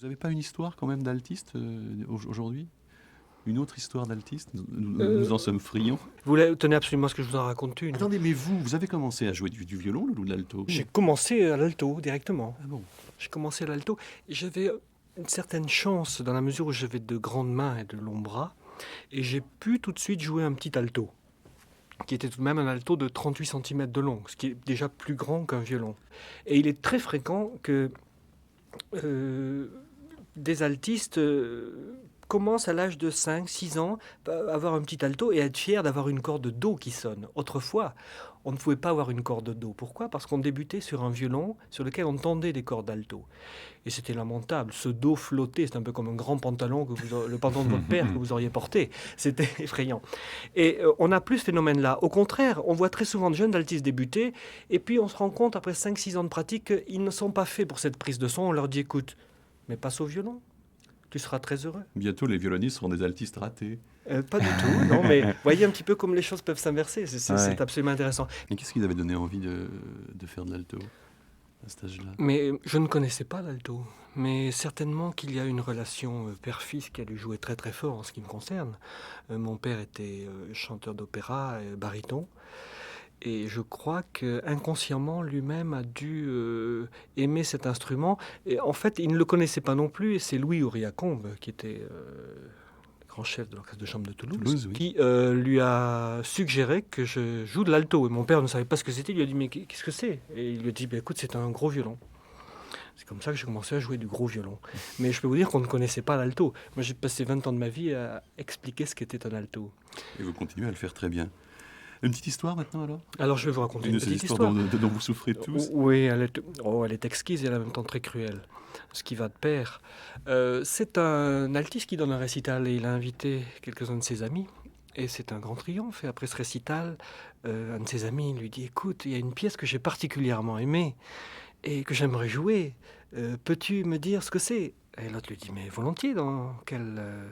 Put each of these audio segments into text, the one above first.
n'avez pas une histoire quand même d'altiste aujourd'hui? Une autre histoire d'altiste? Nous en sommes friands. Vous tenez absolument à ce que je vous en raconte une. Attendez, mais vous avez commencé à jouer du violon ou de l'alto? J'ai commencé à l'alto directement. Ah bon? J'ai commencé à l'alto et j'avais une certaine chance dans la mesure où j'avais de grandes mains et de longs bras et j'ai pu tout de suite jouer un petit alto qui était tout de même un alto de 38 cm de long, ce qui est déjà plus grand qu'un violon. Et il est très fréquent que des altistes commencent à l'âge de 5-6 ans à avoir un petit alto et à être fiers d'avoir une corde de do qui sonne. Autrefois, on ne pouvait pas avoir une corde de do. Pourquoi? Parce qu'on débutait sur un violon sur lequel on tendait des cordes d'alto. Et c'était lamentable. Ce do flottait, c'est un peu comme un grand pantalon, le pantalon de votre père que vous auriez porté. C'était effrayant. Et on n'a plus ce phénomène-là. Au contraire, on voit très souvent de jeunes altistes débuter, et puis on se rend compte, après 5-6 ans de pratique, qu'ils ne sont pas faits pour cette prise de son. On leur dit, écoute, mais passe au violon, tu seras très heureux. Bientôt, les violonistes seront des altistes ratés. Pas du tout, non, mais voyez un petit peu comme les choses peuvent s'inverser, c'est absolument intéressant. Et qu'est-ce qui vous avait donné envie de faire de l'alto à cet âge-là? Mais je ne connaissais pas l'alto, mais certainement qu'il y a une relation père-fils qui a dû jouer très très fort en ce qui me concerne. Mon père était chanteur d'opéra, baryton, et je crois qu'inconsciemment lui-même a dû aimer cet instrument. Et en fait, il ne le connaissait pas non plus, et c'est Louis Auriacombe, qui était grand chef de l'orchestre de chambre de Toulouse, Oui. qui lui a suggéré que je joue de l'alto. Et mon père ne savait pas ce que c'était. Il lui a dit, mais qu'est-ce que c'est? Et il lui a dit, bah, écoute, c'est un gros violon. C'est comme ça que j'ai commencé à jouer du gros violon. Mais je peux vous dire qu'on ne connaissait pas l'alto. Moi, j'ai passé 20 ans de ma vie à expliquer ce qu'était un alto. Et vous continuez à le faire très bien. Une petite histoire maintenant alors? Alors je vais vous raconter une de ces petite histoires histoire. dont vous souffrez tous? Oui, elle est exquise et en même temps très cruelle. Ce qui va de pair. C'est un altiste qui donne un récital et il a invité quelques-uns de ses amis. Et c'est un grand triomphe. Et après ce récital, un de ses amis lui dit, écoute, il y a une pièce que j'ai particulièrement aimée et que j'aimerais jouer. Peux-tu me dire ce que c'est? Et l'autre lui dit, mais volontiers,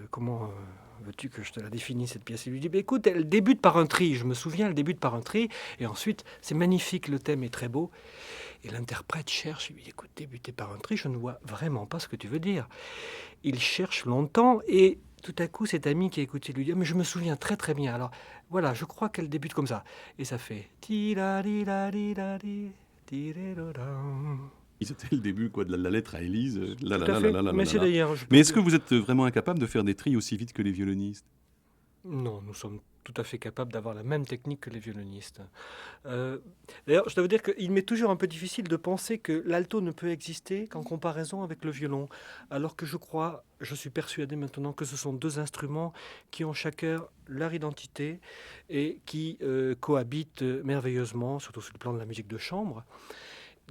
comment veux-tu que je te la définisse, cette pièce? Il lui dit, bah, écoute, elle débute par un tri, je me souviens, elle débute par un tri, et ensuite, c'est magnifique, le thème est très beau. Et l'interprète cherche, il lui dit, écoute, débuter par un tri, je ne vois vraiment pas ce que tu veux dire. Il cherche longtemps, et tout à coup, cet ami qui a écouté lui dit, mais je me souviens très très bien, alors voilà, je crois qu'elle débute comme ça. Et ça fait... C'était le début de la lettre à Élise. Mais c'est d'ailleurs... Mais est-ce que vous êtes vraiment incapable de faire des tris aussi vite que les violonistes? Non, nous sommes tout à fait capables d'avoir la même technique que les violonistes. D'ailleurs, je dois vous dire qu'il m'est toujours un peu difficile de penser que l'alto ne peut exister qu'en comparaison avec le violon, alors que je suis persuadé maintenant que ce sont deux instruments qui ont chacun leur identité et qui cohabitent merveilleusement, surtout sur le plan de la musique de chambre.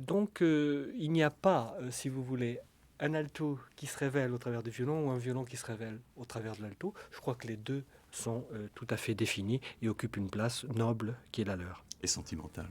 Donc, il n'y a pas, si vous voulez, un alto qui se révèle au travers du violon ou un violon qui se révèle au travers de l'alto. Je crois que les deux sont tout à fait définis et occupent une place noble qui est la leur. Et sentimentale.